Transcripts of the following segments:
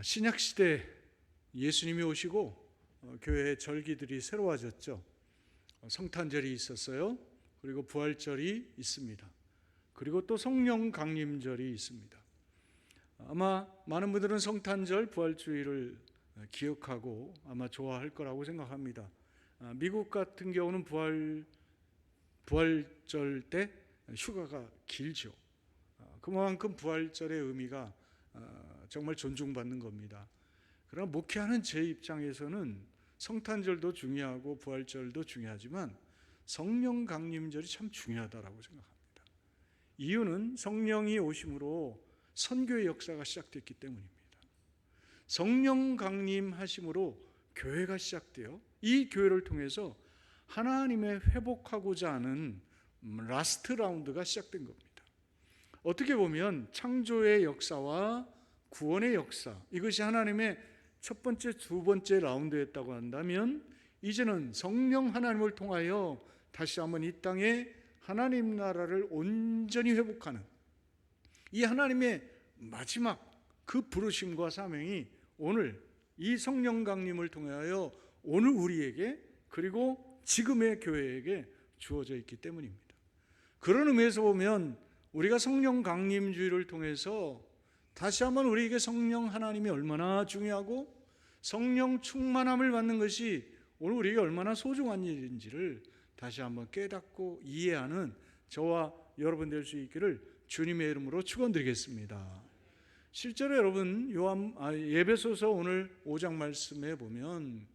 신약 시대 예수님이 오시고 교회의 절기들이 새로워졌죠. 성탄절이 있었어요. 그리고 부활절이 있습니다. 그리고 또 성령 강림절이 있습니다. 아마 많은 분들은 성탄절, 부활주의를 기억하고 아마 좋아할 거라고 생각합니다. 미국 같은 경우는 부활절 때 휴가가 길죠. 그만큼 부활절의 의미가 정말 존중받는 겁니다. 그러나 목회하는 제 입장에서는 성탄절도 중요하고 부활절도 중요하지만 성령 강림절이 참 중요하다고 생각합니다. 이유는 성령이 오심으로 선교의 역사가 시작됐기 때문입니다. 성령 강림하심으로 교회가 시작되어 이 교회를 통해서 하나님의 회복하고자 하는 라스트 라운드가 시작된 겁니다. 어떻게 보면 창조의 역사와 구원의 역사, 이것이 하나님의 첫 번째, 두 번째 라운드였다고 한다면 이제는 성령 하나님을 통하여 다시 한번 이 땅에 하나님 나라를 온전히 회복하는 이 하나님의 마지막 그 부르심과 사명이 오늘 이 성령 강림을 통하여 오늘 우리에게 그리고 지금의 교회에게 주어져 있기 때문입니다. 그런 의미에서 보면 우리가 성령 강림주의를 통해서 다시 한번 우리에게 성령 하나님이 얼마나 중요하고 성령 충만함을 받는 것이 오늘 우리에게 얼마나 소중한 일인지를 다시 한번 깨닫고 이해하는 저와 여러분 될 수 있기를 주님의 이름으로 축원드리겠습니다. 실제로 여러분 에베소서 오늘 5장 말씀에 보면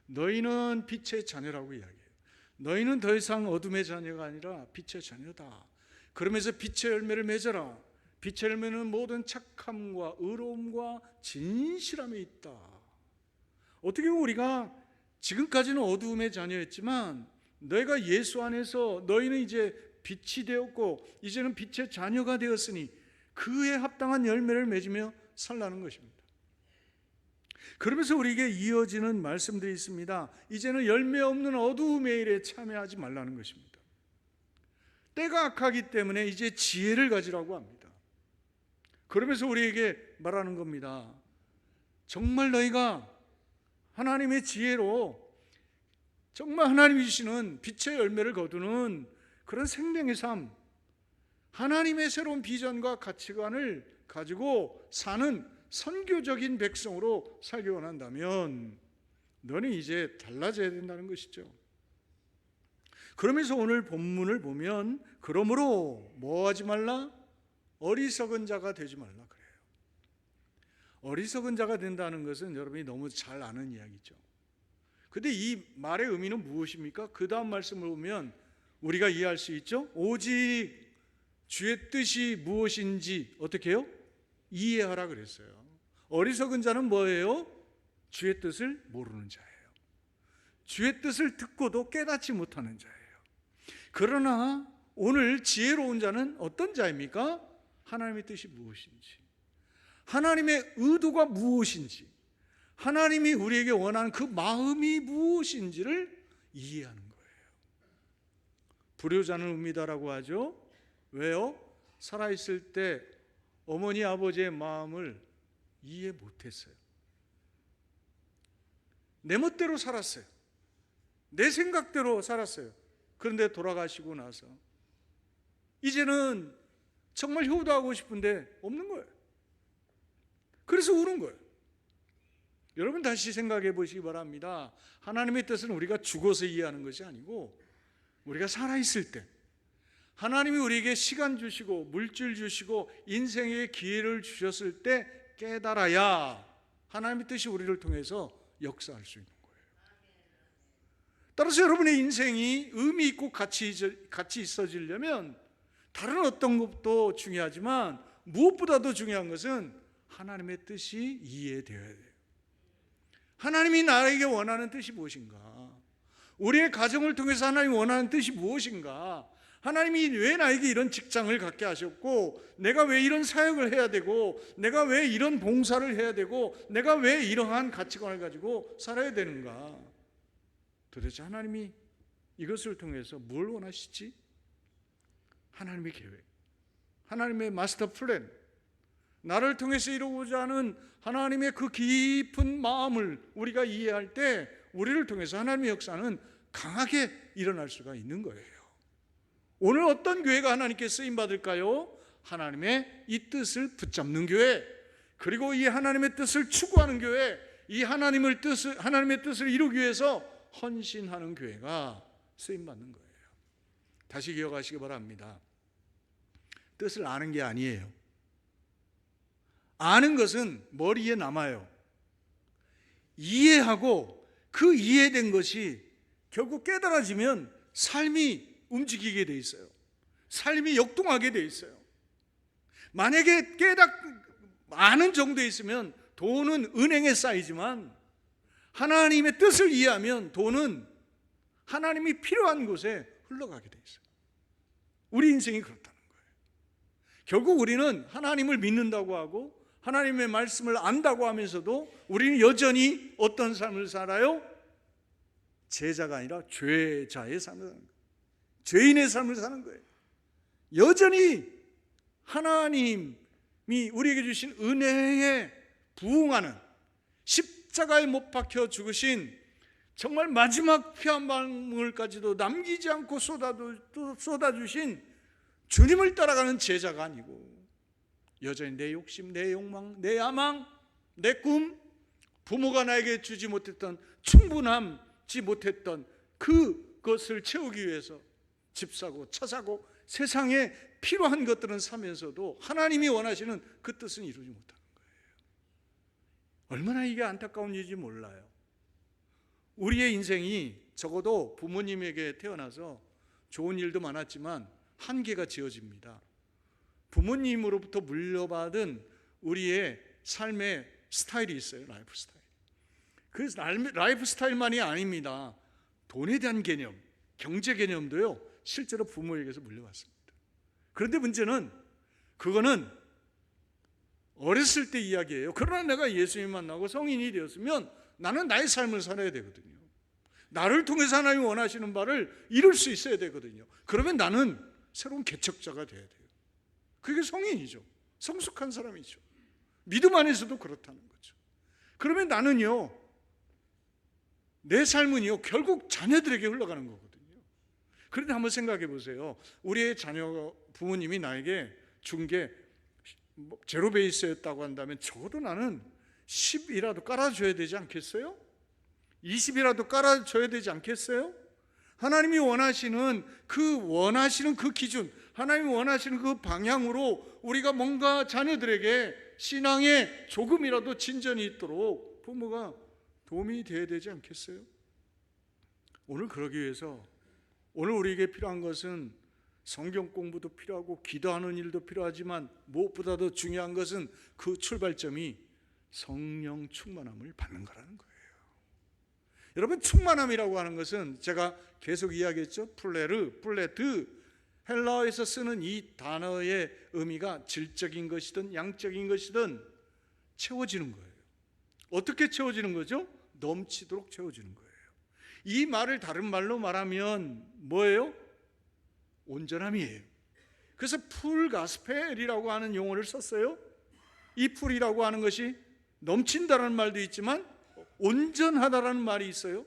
너희는 빛의 자녀라고 이야기해요. 너희는 더 이상 어둠의 자녀가 아니라 빛의 자녀다. 그러면서 빛의 열매를 맺어라. 빛의 열매는 모든 착함과 의로움과 진실함에 있다. 어떻게 보면 우리가 지금까지는 어두움의 자녀였지만 너희가 예수 안에서 너희는 이제 빛이 되었고 이제는 빛의 자녀가 되었으니 그에 합당한 열매를 맺으며 살라는 것입니다. 그러면서 우리에게 이어지는 말씀들이 있습니다. 이제는 열매 없는 어두움의 일에 참여하지 말라는 것입니다. 때가 악하기 때문에 이제 지혜를 가지라고 합니다. 그러면서 우리에게 말하는 겁니다. 정말 너희가 하나님의 지혜로 정말 하나님이 주시는 빛의 열매를 거두는 그런 생명의 삶, 하나님의 새로운 비전과 가치관을 가지고 사는 선교적인 백성으로 살기 원한다면 너는 이제 달라져야 된다는 것이죠. 그러면서 오늘 본문을 보면 그러므로 뭐하지 말라? 어리석은 자가 되지 말라 그래요. 어리석은 자가 된다는 것은 여러분이 너무 잘 아는 이야기죠. 근데 이 말의 의미는 무엇입니까? 그 다음 말씀을 보면 우리가 이해할 수 있죠. 오직 주의 뜻이 무엇인지 어떻게 해요? 이해하라 그랬어요. 어리석은 자는 뭐예요? 주의 뜻을 모르는 자예요. 주의 뜻을 듣고도 깨닫지 못하는 자예요. 그러나 오늘 지혜로운 자는 어떤 자입니까? 하나님의 뜻이 무엇인지, 하나님의 의도가 무엇인지, 하나님이 우리에게 원하는 그 마음이 무엇인지를 이해하는 거예요. 불효자는 음이다라고 하죠. 왜요? 살아있을 때 어머니 아버지의 마음을 이해 못했어요. 내 멋대로 살았어요. 내 생각대로 살았어요. 그런데 돌아가시고 나서 이제는 정말 효도하고 싶은데 없는 거예요. 그래서 우는 거예요. 여러분 다시 생각해 보시기 바랍니다. 하나님의 뜻은 우리가 죽어서 이해하는 것이 아니고 우리가 살아있을 때 하나님이 우리에게 시간 주시고 물질 주시고 인생의 기회를 주셨을 때 깨달아야 하나님의 뜻이 우리를 통해서 역사할 수 있는 거예요. 따라서 여러분의 인생이 의미 있고 가치 있어지려면 다른 어떤 것도 중요하지만 무엇보다도 중요한 것은 하나님의 뜻이 이해되어야 돼요. 하나님이 나에게 원하는 뜻이 무엇인가? 우리의 가정을 통해서 하나님이 원하는 뜻이 무엇인가? 하나님이 왜 나에게 이런 직장을 갖게 하셨고 내가 왜 이런 사역을 해야 되고 내가 왜 이런 봉사를 해야 되고 내가 왜 이러한 가치관을 가지고 살아야 되는가? 도대체 하나님이 이것을 통해서 뭘 원하시지? 하나님의 계획, 하나님의 마스터 플랜, 나를 통해서 이루고자 하는 하나님의 그 깊은 마음을 우리가 이해할 때 우리를 통해서 하나님의 역사는 강하게 일어날 수가 있는 거예요. 오늘 어떤 교회가 하나님께 쓰임받을까요? 하나님의 이 뜻을 붙잡는 교회, 그리고 이 하나님의 뜻을 추구하는 교회, 이 하나님의 뜻을 이루기 위해서 헌신하는 교회가 쓰임받는 거예요. 다시 기억하시기 바랍니다. 뜻을 아는 게 아니에요. 아는 것은 머리에 남아요. 이해하고 그 이해된 것이 결국 깨달아지면 삶이 움직이게 돼 있어요. 삶이 역동하게 돼 있어요. 만약에 아는 정도에 있으면 돈은 은행에 쌓이지만 하나님의 뜻을 이해하면 돈은 하나님이 필요한 곳에 흘러가게 돼 있어요. 우리 인생이 그렇다는 거예요. 결국 우리는 하나님을 믿는다고 하고 하나님의 말씀을 안다고 하면서도 우리는 여전히 어떤 삶을 살아요? 제자가 아니라 죄자의 삶을 사는 거예요. 죄인의 삶을 사는 거예요. 여전히 하나님이 우리에게 주신 은혜에 부응하는, 십자가에 못 박혀 죽으신 정말 마지막 피 한 방울까지도 남기지 않고 쏟아주신 주님을 따라가는 제자가 아니고 여전히 내 욕심, 내 욕망, 내 야망, 내 꿈, 부모가 나에게 주지 못했던, 충분하지 못했던 그것을 채우기 위해서 집 사고 차 사고 세상에 필요한 것들은 사면서도 하나님이 원하시는 그 뜻은 이루지 못하는 거예요. 얼마나 이게 안타까운 일인지 몰라요. 우리의 인생이 적어도 부모님에게 태어나서 좋은 일도 많았지만 한계가 지어집니다. 부모님으로부터 물려받은 우리의 삶의 스타일이 있어요. 라이프 스타일. 그 라이프 스타일만이 아닙니다. 돈에 대한 개념, 경제 개념도요, 실제로 부모에게서 물려왔습니다. 그런데 문제는 그거는 어렸을 때 이야기예요. 그러나 내가 예수님 만나고 성인이 되었으면 나는 나의 삶을 살아야 되거든요. 나를 통해서 하나님이 원하시는 바를 이룰 수 있어야 되거든요. 그러면 나는 새로운 개척자가 돼야 돼요. 그게 성인이죠. 성숙한 사람이죠. 믿음 안에서도 그렇다는 거죠. 그러면 나는요, 내 삶은요, 결국 자녀들에게 흘러가는 거거든요. 그런데 한번 생각해 보세요. 우리의 자녀 부모님이 나에게 준 게 제로 베이스였다고 한다면 적어도 나는 10이라도 깔아줘야 되지 않겠어요? 20이라도 깔아줘야 되지 않겠어요? 하나님이 원하시는 그 기준, 하나님이 원하시는 그 방향으로 우리가 뭔가 자녀들에게 신앙에 조금이라도 진전이 있도록 부모가 도움이 되어야 되지 않겠어요? 오늘 그러기 위해서 오늘 우리에게 필요한 것은 성경 공부도 필요하고 기도하는 일도 필요하지만 무엇보다도 중요한 것은 그 출발점이 성령 충만함을 받는 거라는 거예요. 여러분, 충만함이라고 하는 것은 제가 계속 이야기했죠. 플레트, 헬라어에서 쓰는 이 단어의 의미가 질적인 것이든 양적인 것이든 채워지는 거예요. 어떻게 채워지는 거죠? 넘치도록 채워지는 거예요. 이 말을 다른 말로 말하면 뭐예요? 온전함이에요. 그래서 풀 가스펠이라고 하는 용어를 썼어요. 이 풀이라고 하는 것이 넘친다라는 말도 있지만 온전하다라는 말이 있어요.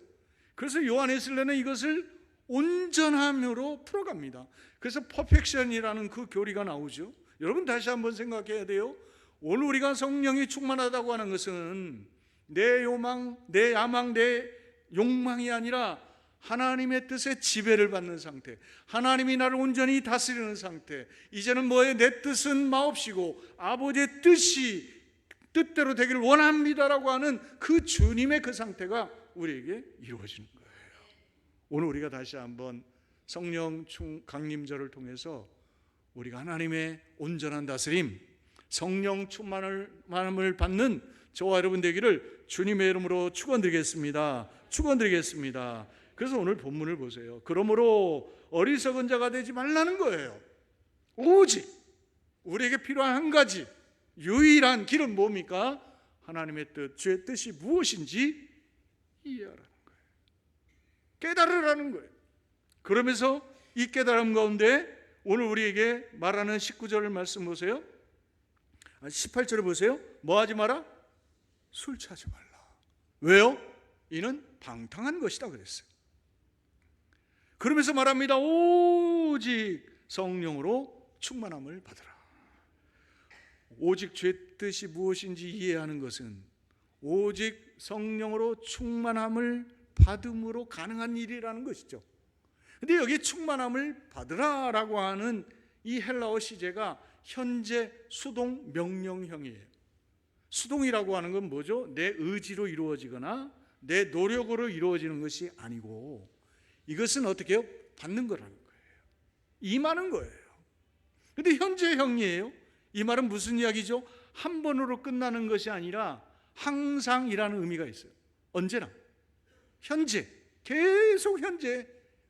그래서 요한 웨슬레는 이것을 온전함으로 풀어갑니다. 그래서 퍼펙션이라는 그 교리가 나오죠. 여러분 다시 한번 생각해야 돼요. 오늘 우리가 성령이 충만하다고 하는 것은 내 요망, 내 야망, 내 욕망이 아니라 하나님의 뜻에 지배를 받는 상태, 하나님이 나를 온전히 다스리는 상태. 이제는 뭐예요? 내 뜻은 마옵시고 아버지의 뜻대로 되기를 원합니다라고 하는 그 주님의 그 상태가 우리에게 이루어지는 거예요. 오늘 우리가 다시 한번 성령 강림절을 통해서 우리가 하나님의 온전한 다스림, 성령 충만함을 받는 저와 여러분 되기를 주님의 이름으로 축원드리겠습니다. 그래서 오늘 본문을 보세요. 그러므로 어리석은 자가 되지 말라는 거예요. 오직 우리에게 필요한 한 가지 유일한 길은 뭡니까? 하나님의 뜻, 주의 뜻이 무엇인지 이해하라는 거예요. 깨달으라는 거예요. 그러면서 이 깨달음 가운데 오늘 우리에게 말하는 19절 말씀 보세요. 18절에 보세요. 뭐 하지 마라? 술 취하지 말라. 왜요? 이는 방탕한 것이다 그랬어요. 그러면서 말합니다. 오직 성령으로 충만함을 받으라. 오직 죄 뜻이 무엇인지 이해하는 것은 오직 성령으로 충만함을 받음으로 가능한 일이라는 것이죠. 근데 여기 충만함을 받으라라고 하는 이 헬라어 시제가 현재 수동 명령형이에요. 수동이라고 하는 건 뭐죠? 내 의지로 이루어지거나 내 노력으로 이루어지는 것이 아니고 이것은 어떻게 해요? 받는 거라는 거예요. 임하는 거예요. 근데 현재형이에요. 이 말은 무슨 이야기죠? 한 번으로 끝나는 것이 아니라 항상이라는 의미가 있어요. 언제나 현재, 계속 현재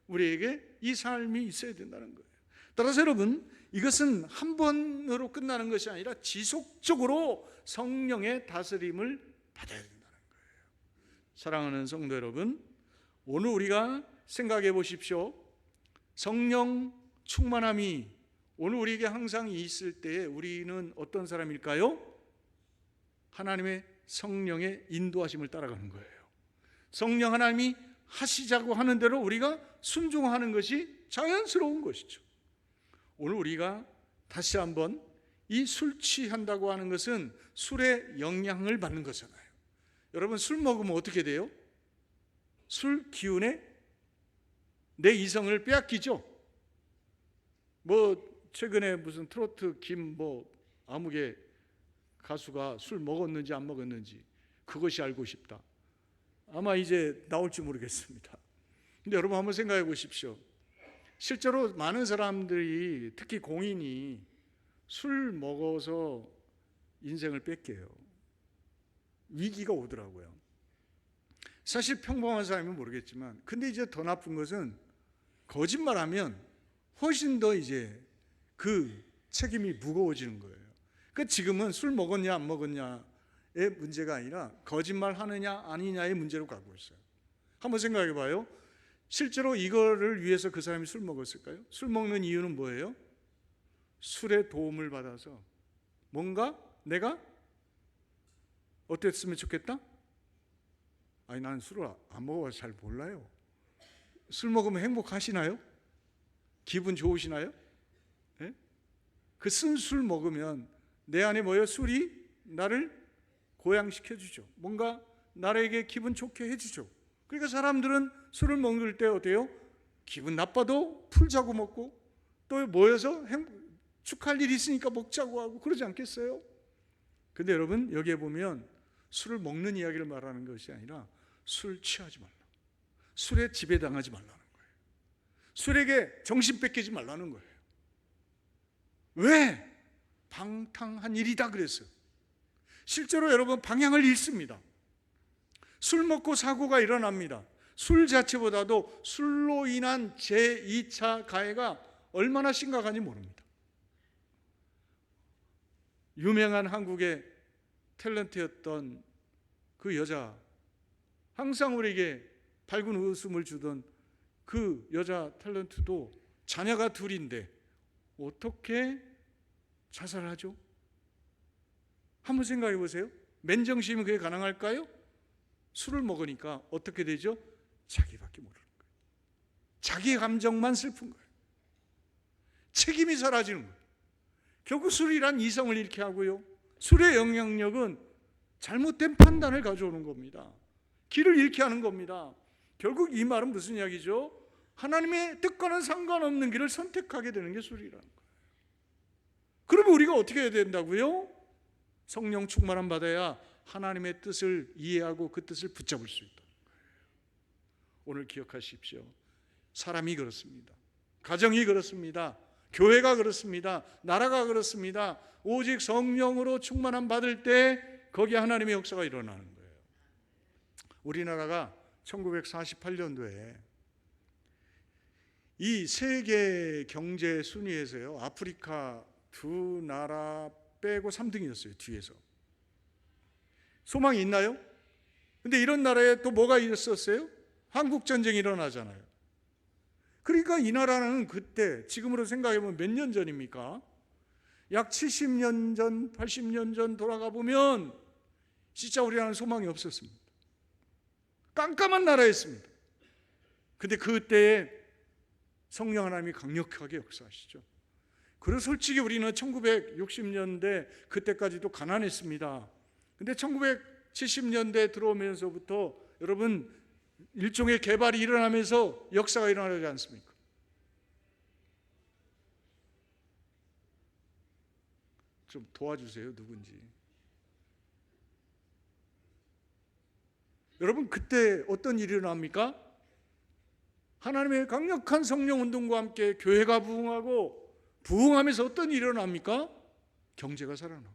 우리에게 이 삶이 있어야 된다는 거예요. 따라서 여러분, 이것은 한 번으로 끝나는 것이 아니라 지속적으로 성령의 다스림을 받아야 된다는 거예요. 사랑하는 성도 여러분, 오늘 우리가 생각해 보십시오. 성령 충만함이 오늘 우리에게 항상 있을 때에 우리는 어떤 사람일까요? 하나님의 성령의 인도하심을 따라가는 거예요. 성령 하나님이 하시자고 하는 대로 우리가 순종하는 것이 자연스러운 것이죠. 오늘 우리가 다시 한번 이 술 취한다고 하는 것은 술의 영향을 받는 거잖아요. 여러분, 술 먹으면 어떻게 돼요? 술 기운에 내 이성을 빼앗기죠. 최근에 무슨 트로트 김 아무개 가수가 술 먹었는지 안 먹었는지 그것이 알고 싶다. 아마 이제 나올지 모르겠습니다. 근데 여러분 한번 생각해 보십시오. 실제로 많은 사람들이, 특히 공인이 술 먹어서 인생을 뺏겨요. 위기가 오더라고요. 사실 평범한 사람이면 모르겠지만, 근데 이제 더 나쁜 것은 거짓말하면 훨씬 더 이제 그 책임이 무거워지는 거예요. 그러니까 지금은 술 먹었냐 안 먹었냐의 문제가 아니라 거짓말 하느냐 아니냐의 문제로 가고 있어요. 한번 생각해 봐요. 실제로 이거를 위해서 그 사람이 술 먹었을까요? 술 먹는 이유는 뭐예요? 술의 도움을 받아서 뭔가 내가 어땠으면 좋겠다? 아니, 나는 술을 안 먹어봐서 잘 몰라요. 술 먹으면 행복하시나요? 기분 좋으시나요? 네? 그 쓴 술 먹으면 내 안에 뭐예요? 술이 나를 고양시켜주죠. 뭔가 나에게 기분 좋게 해주죠. 그러니까 사람들은 술을 먹을 때 어때요? 기분 나빠도 풀자고 먹고 또 모여서 축하할 일이 있으니까 먹자고 하고 그러지 않겠어요? 근데 여러분, 여기에 보면 술을 먹는 이야기를 말하는 것이 아니라 술 취하지 말라, 술에 지배당하지 말라는 거예요. 술에게 정신 뺏기지 말라는 거예요. 왜? 방탕한 일이다 그랬어요. 실제로 여러분 방향을 잃습니다. 술 먹고 사고가 일어납니다. 술 자체보다도 술로 인한 제2차 가해가 얼마나 심각한지 모릅니다. 유명한 한국의 탤런트였던 그 여자, 항상 우리에게 밝은 웃음을 주던 그 여자 탤런트도 자녀가 둘인데 어떻게 자살하죠? 한번 생각해 보세요. 맨정신이면 그게 가능할까요? 술을 먹으니까 어떻게 되죠? 자기밖에 모르는 거예요. 자기의 감정만 슬픈 거예요. 책임이 사라지는 거예요. 결국 술이란 이성을 잃게 하고요, 술의 영향력은 잘못된 판단을 가져오는 겁니다. 길을 잃게 하는 겁니다. 결국 이 말은 무슨 이야기죠? 하나님의 뜻과는 상관없는 길을 선택하게 되는 게 술이라는 거예요. 그러면 우리가 어떻게 해야 된다고요? 성령 충만함 받아야 하나님의 뜻을 이해하고 그 뜻을 붙잡을 수 있다는 거예요. 오늘 기억하십시오. 사람이 그렇습니다. 가정이 그렇습니다. 교회가 그렇습니다. 나라가 그렇습니다. 오직 성령으로 충만함 받을 때 거기에 하나님의 역사가 일어나는 거예요. 우리나라가 1948년도에 이 세계 경제 순위에서요, 아프리카 두 나라 빼고 3등이었어요. 뒤에서. 소망이 있나요? 근데 이런 나라에 또 뭐가 있었어요? 한국전쟁이 일어나잖아요. 그러니까 이 나라는 그때, 지금으로 생각해보면 몇 년 전입니까? 약 70년 전, 80년 전 돌아가 보면 진짜 우리나라는 소망이 없었습니다. 깜깜한 나라였습니다. 근데 그때에 성령 하나님이 강력하게 역사하시죠. 그래서 솔직히 우리는 1960년대 그때까지도 가난했습니다. 근데 1970년대 들어오면서부터 여러분 일종의 개발이 일어나면서 역사가 일어나지 않습니까? 좀 도와주세요, 누군지. 여러분 그때 어떤 일이 일어납니까? 하나님의 강력한 성령 운동과 함께 교회가 부흥하면서 어떤 일이 일어납니까? 경제가 살아나고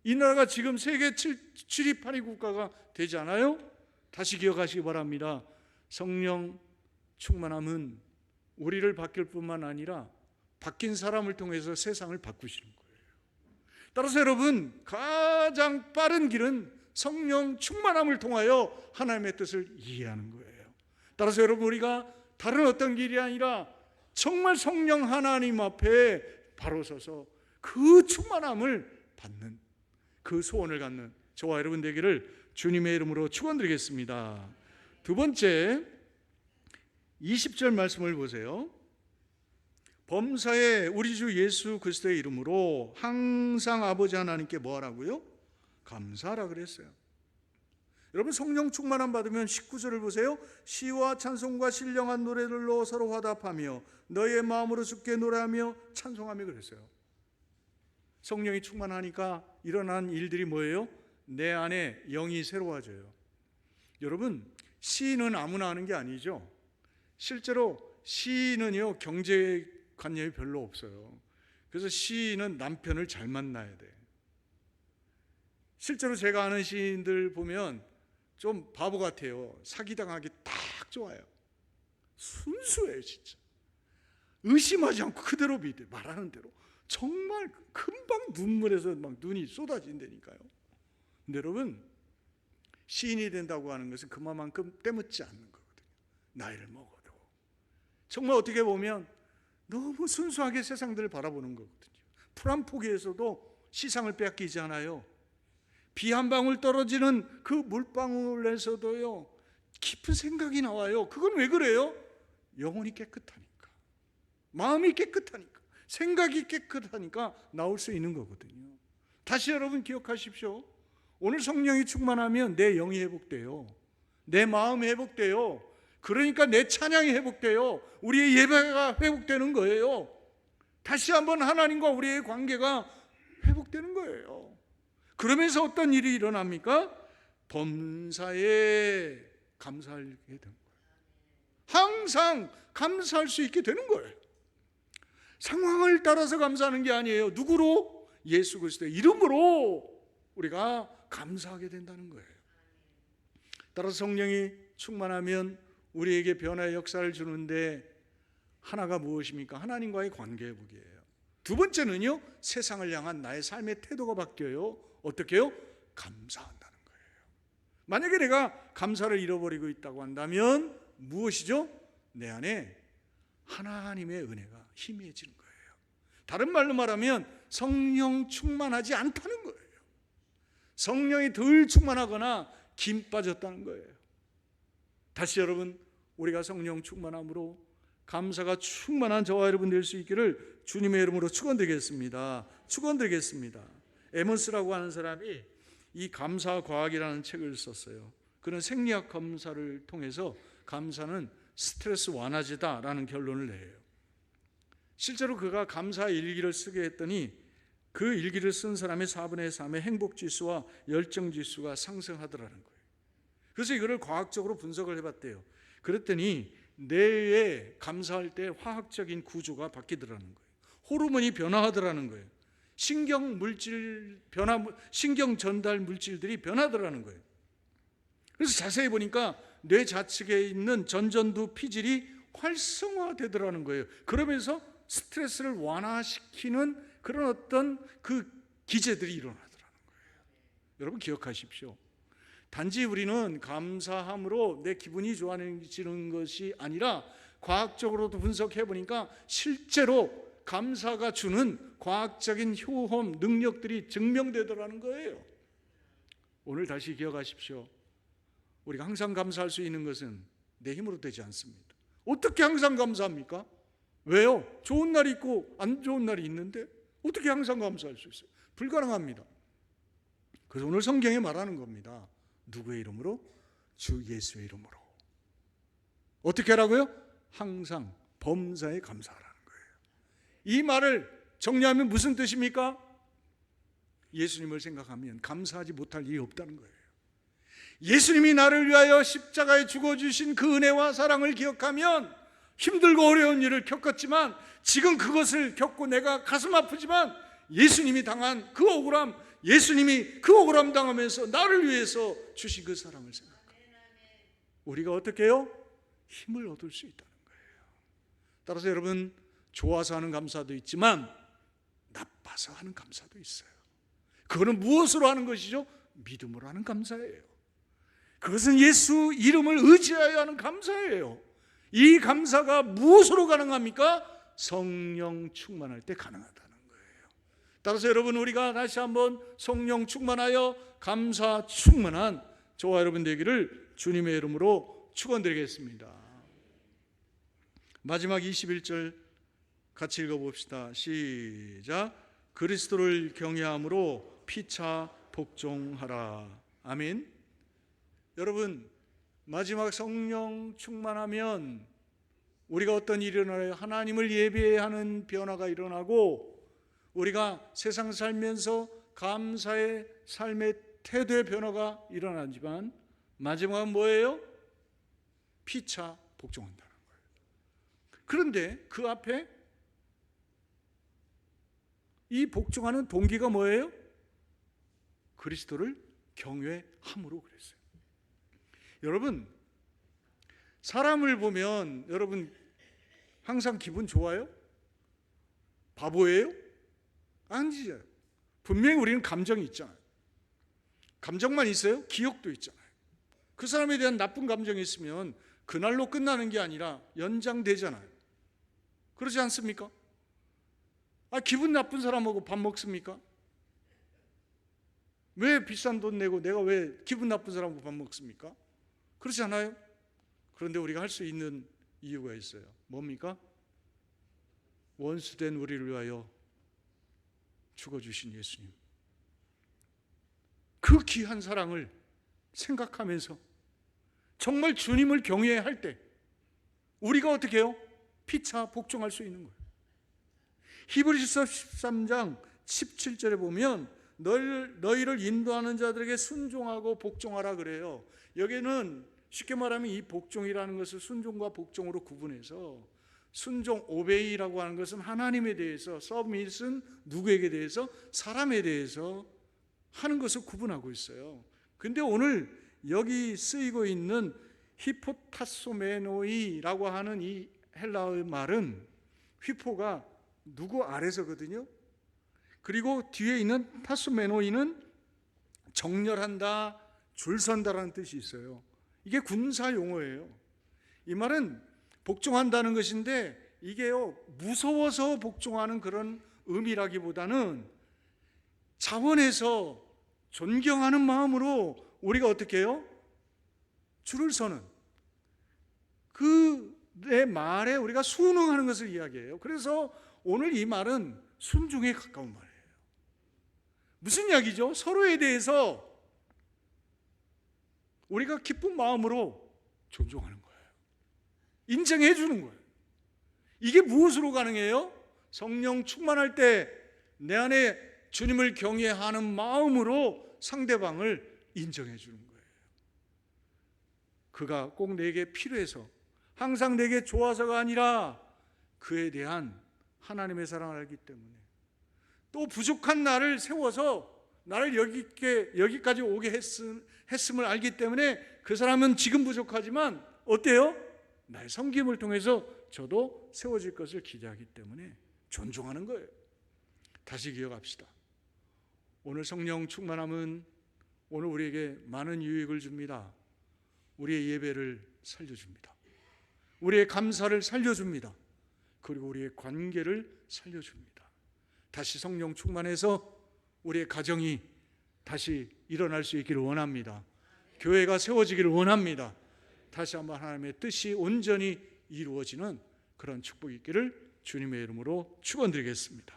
이 나라가 지금 세계 7위 8위 국가가 되지 않아요? 다시 기억하시기 바랍니다. 성령 충만함은 우리를 바뀔 뿐만 아니라 바뀐 사람을 통해서 세상을 바꾸시는 거예요. 따라서 여러분 가장 빠른 길은 성령 충만함을 통하여 하나님의 뜻을 이해하는 거예요. 따라서 여러분 우리가 다른 어떤 길이 아니라 정말 성령 하나님 앞에 바로 서서 그 충만함을 받는 그 소원을 갖는 저와 여러분 되기를 주님의 이름으로 축원드리겠습니다. 두 번째 20절 말씀을 보세요. 범사에 우리 주 예수 그리스도의 이름으로 항상 아버지 하나님께 뭐 하라고요? 감사하라 그랬어요. 여러분 성령 충만함 받으면 19절을 보세요. 시와 찬송과 신령한 노래들로 서로 화답하며 너의 마음으로 주께 노래하며 찬송하며 그랬어요. 성령이 충만하니까 일어난 일들이 뭐예요? 내 안에 영이 새로워져요. 여러분 시인은 아무나 하는 게 아니죠. 실제로 시인은요 경제관념이 별로 없어요. 그래서 시인은 남편을 잘 만나야 돼. 실제로 제가 아는 시인들 보면 좀 바보 같아요. 사기당하기 딱 좋아요. 순수해요 진짜. 의심하지 않고 그대로 믿어요. 말하는 대로. 정말 금방 눈물에서 막 눈이 쏟아진다니까요. 근데 여러분 시인이 된다고 하는 것은 그만큼 때묻지 않는 거거든요. 나이를 먹어도 정말 어떻게 보면 너무 순수하게 세상들을 바라보는 거거든요. 풀 한 포기에서도 시상을 빼앗기지 않아요. 비 한 방울 떨어지는 그 물방울에서도요 깊은 생각이 나와요. 그건 왜 그래요? 영혼이 깨끗하니까, 마음이 깨끗하니까, 생각이 깨끗하니까 나올 수 있는 거거든요. 다시 여러분 기억하십시오. 오늘 성령이 충만하면 내 영이 회복돼요. 내 마음이 회복돼요. 그러니까 내 찬양이 회복돼요. 우리의 예배가 회복되는 거예요. 다시 한번 하나님과 우리의 관계가 회복되는 거예요. 그러면서 어떤 일이 일어납니까? 범사에 감사하게 되는 거예요. 항상 감사할 수 있게 되는 거예요. 상황을 따라서 감사하는 게 아니에요. 누구로? 예수 그리스도의 이름으로 우리가 감사하게 된다는 거예요. 따라서 성령이 충만하면 우리에게 변화의 역사를 주는데 하나가 무엇입니까? 하나님과의 관계 회복이에요. 두 번째는요, 세상을 향한 나의 삶의 태도가 바뀌어요. 어떻게 해요? 감사한다는 거예요. 만약에 내가 감사를 잃어버리고 있다고 한다면 무엇이죠? 내 안에 하나님의 은혜가 희미해지는 거예요. 다른 말로 말하면 성령 충만하지 않다는 거예요. 성령이 덜 충만하거나 김 빠졌다는 거예요. 다시 여러분 우리가 성령 충만함으로 감사가 충만한 저와 여러분 될 수 있기를 주님의 이름으로 축원드리겠습니다. 축원드리겠습니다. 에머스라고 하는 사람이 이 감사과학이라는 책을 썼어요. 그는 생리학 검사를 통해서 감사는 스트레스 완화제다라는 결론을 내요. 실제로 그가 감사 일기를 쓰게 했더니 그 일기를 쓴 사람의 4분의 3의 행복지수와 열정지수가 상승하더라는 거예요. 그래서 이거를 과학적으로 분석을 해봤대요. 그랬더니 뇌에 감사할 때 화학적인 구조가 바뀌더라는 거예요. 호르몬이 변화하더라는 거예요. 신경 전달 물질들이 변하더라는 거예요. 그래서 자세히 보니까 뇌 좌측에 있는 전전두 피질이 활성화되더라는 거예요. 그러면서 스트레스를 완화시키는 그런 어떤 그 기제들이 일어나더라는 거예요. 여러분 기억하십시오. 단지 우리는 감사함으로 내 기분이 좋아지는 것이 아니라 과학적으로도 분석해 보니까 실제로 감사가 주는 과학적인 효험, 능력들이 증명되더라는 거예요. 오늘 다시 기억하십시오. 우리가 항상 감사할 수 있는 것은 내 힘으로 되지 않습니다. 어떻게 항상 감사합니까? 왜요? 좋은 날이 있고 안 좋은 날이 있는데 어떻게 항상 감사할 수 있어요? 불가능합니다. 그래서 오늘 성경에 말하는 겁니다. 누구의 이름으로? 주 예수의 이름으로. 어떻게 하라고요? 항상 범사에 감사하라는 거예요. 이 말을 정리하면 무슨 뜻입니까? 예수님을 생각하면 감사하지 못할 일이 없다는 거예요. 예수님이 나를 위하여 십자가에 죽어주신 그 은혜와 사랑을 기억하면 힘들고 어려운 일을 겪었지만 지금 그것을 겪고 내가 가슴 아프지만 예수님이 당한 그 억울함, 예수님이 그 억울함 당하면서 나를 위해서 주신 그 사랑을 생각합니다. 우리가 어떻게 해요? 힘을 얻을 수 있다는 거예요. 따라서 여러분, 좋아서 하는 감사도 있지만 나빠서 하는 감사도 있어요. 그거는 무엇으로 하는 것이죠? 믿음으로 하는 감사예요. 그것은 예수 이름을 의지하여 하는 감사예요. 이 감사가 무엇으로 가능합니까? 성령 충만할 때 가능하다는 거예요. 따라서 여러분, 우리가 다시 한번 성령 충만하여 감사 충만한 저와 여러분 되기를 주님의 이름으로 축원드리겠습니다. 마지막 21절 같이 읽어봅시다. 시작. 그리스도를 경외함으로 피차 복종하라. 아멘. 여러분, 마지막 성령 충만하면 우리가 어떤 일이 일어나요? 하나님을 예배하는 변화가 일어나고 우리가 세상 살면서 감사의 삶의 태도의 변화가 일어나지만 마지막은 뭐예요? 피차 복종한다는 거예요. 그런데 그 앞에 이 복종하는 동기가 뭐예요? 그리스도를 경외함으로 그랬어요. 여러분, 사람을 보면 여러분 항상 기분 좋아요? 바보예요? 아니죠. 분명히 우리는 감정이 있잖아요. 감정만 있어요? 기억도 있잖아요. 그 사람에 대한 나쁜 감정이 있으면 그날로 끝나는 게 아니라 연장되잖아요. 그러지 않습니까? 기분 나쁜 사람하고 밥 먹습니까? 왜 비싼 돈 내고 내가 왜 기분 나쁜 사람하고 밥 먹습니까? 그렇지 않아요? 그런데 우리가 할 수 있는 이유가 있어요. 뭡니까? 원수된 우리를 위하여 죽어주신 예수님, 그 귀한 사랑을 생각하면서 정말 주님을 경외할 때 우리가 어떻게 해요? 피차 복종할 수 있는 거예요. 히브리서 13장 17절에 보면 너희를 인도하는 자들에게 순종하고 복종하라 그래요. 여기는 쉽게 말하면 이 복종이라는 것을 순종과 복종으로 구분해서, 순종 오베이라고 하는 것은 하나님에 대해서, 서밋은 누구에게 대해서? 사람에 대해서 하는 것을 구분하고 있어요. 근데 오늘 여기 쓰이고 있는 히포타소메노이라고 하는 이 헬라어의 말은 휘포가 누구 아래서거든요. 그리고 뒤에 있는 타소메노이는 정렬한다, 줄선다라는 뜻이 있어요. 이게 군사 용어예요. 이 말은 복종한다는 것인데 이게요, 무서워서 복종하는 그런 의미라기보다는 자원해서 존경하는 마음으로 우리가 어떻게 해요? 줄을 서는 그의 말에 우리가 순응하는 것을 이야기해요. 그래서 오늘 이 말은 순종에 가까운 말이에요. 무슨 이야기죠? 서로에 대해서 우리가 기쁜 마음으로 존중하는 거예요. 인정해 주는 거예요. 이게 무엇으로 가능해요? 성령 충만할 때 내 안에 주님을 경외하는 마음으로 상대방을 인정해 주는 거예요. 그가 꼭 내게 필요해서, 항상 내게 좋아서가 아니라 그에 대한 하나님의 사랑을 알기 때문에, 또 부족한 나를 세워서 나를 여기까지 오게 했음을 알기 때문에 그 사람은 지금 부족하지만 어때요? 나의 섬김을 통해서 저도 세워질 것을 기대하기 때문에 존중하는 거예요. 다시 기억합시다. 오늘 성령 충만함은 오늘 우리에게 많은 유익을 줍니다. 우리의 예배를 살려줍니다. 우리의 감사를 살려줍니다. 그리고 우리의 관계를 살려줍니다. 다시 성령 충만해서 우리의 가정이 다시 일어날 수 있기를 원합니다. 교회가 세워지기를 원합니다. 다시 한번 하나님의 뜻이 온전히 이루어지는 그런 축복이 있기를 주님의 이름으로 축원드리겠습니다.